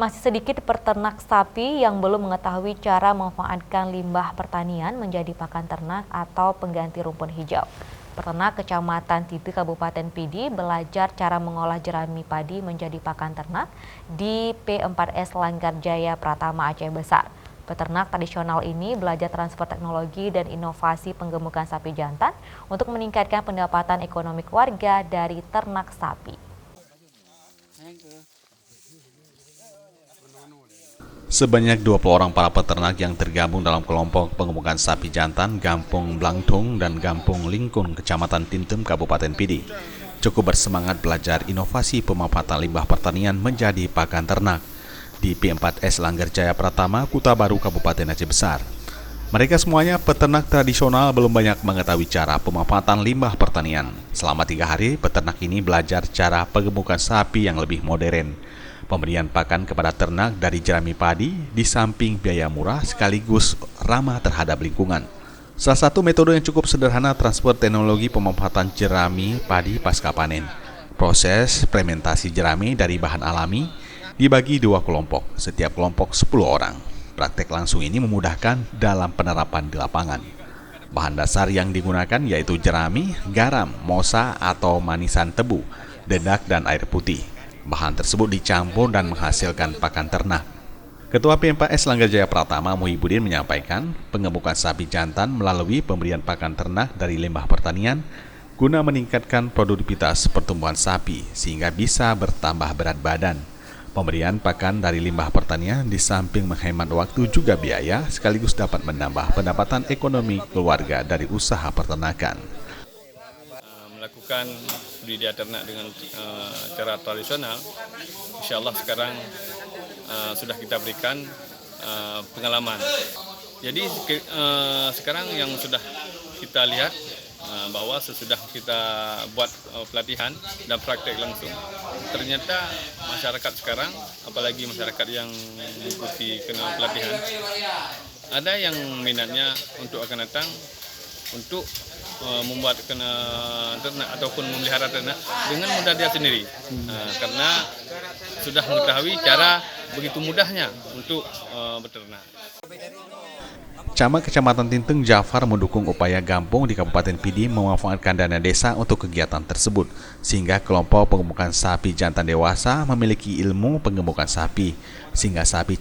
Masih sedikit peternak sapi yang belum mengetahui cara memanfaatkan limbah pertanian menjadi pakan ternak atau pengganti rumpun hijau. Peternak Kecamatan Titik Kabupaten Pidi belajar cara mengolah jerami padi menjadi pakan ternak di P4S Langgar Jaya Pratama Aceh Besar. Peternak tradisional ini belajar transfer teknologi dan inovasi penggemukan sapi jantan untuk meningkatkan pendapatan ekonomi keluarga dari ternak sapi. Sebanyak 20 orang para peternak yang tergabung dalam kelompok pengemukan sapi jantan Gampung Blangtung dan Gampung Lingkun, Kecamatan Tintem, Kabupaten Pidi, cukup bersemangat belajar inovasi pemanfaatan limbah pertanian menjadi pakan ternak di P4S Langgar Jaya Pratama, Kuta Baru, Kabupaten Aceh Besar. Mereka semuanya peternak tradisional belum banyak mengetahui cara pemanfaatan limbah pertanian. Selama 3 hari, peternak ini belajar cara pengemukan sapi yang lebih modern. Pemberian pakan kepada ternak dari jerami padi di samping biaya murah sekaligus ramah terhadap lingkungan. Salah satu metode yang cukup sederhana transfer teknologi pemanfaatan jerami padi pasca panen. Proses fermentasi jerami dari bahan alami dibagi 2 kelompok, setiap kelompok 10 orang. Praktek langsung ini memudahkan dalam penerapan di lapangan. Bahan dasar yang digunakan yaitu jerami, garam, mosa atau manisan tebu, dedak, dan air putih. Bahan tersebut dicampur dan menghasilkan pakan ternak. Ketua P4S Langgar Jaya Pratama Muhyiddin menyampaikan pengemukan sapi jantan melalui pemberian pakan ternak dari limbah pertanian guna meningkatkan produktivitas pertumbuhan sapi sehingga bisa bertambah berat badan. Pemberian pakan dari limbah pertanian di samping menghemat waktu juga biaya sekaligus dapat menambah pendapatan ekonomi keluarga dari usaha peternakan. Melakukan budidaya ternak dengan cara tradisional, insya Allah sekarang sudah kita berikan pengalaman. Jadi sekarang yang sudah kita lihat bahwa sesudah kita buat pelatihan dan praktek langsung, ternyata masyarakat sekarang, apalagi masyarakat yang mengikuti pelatihan, ada yang minatnya untuk akan datang untuk membuat ternak ataupun memelihara ternak dengan mudah dia sendiri, karena sudah mengetahui cara begitu mudahnya untuk beternak. Camat Kecamatan Tinteng Jafar mendukung upaya Gampung di Kabupaten Pidi memanfaatkan dana desa untuk kegiatan tersebut, sehingga kelompok pengemukan sapi jantan dewasa memiliki ilmu pengemukan sapi, sehingga sapi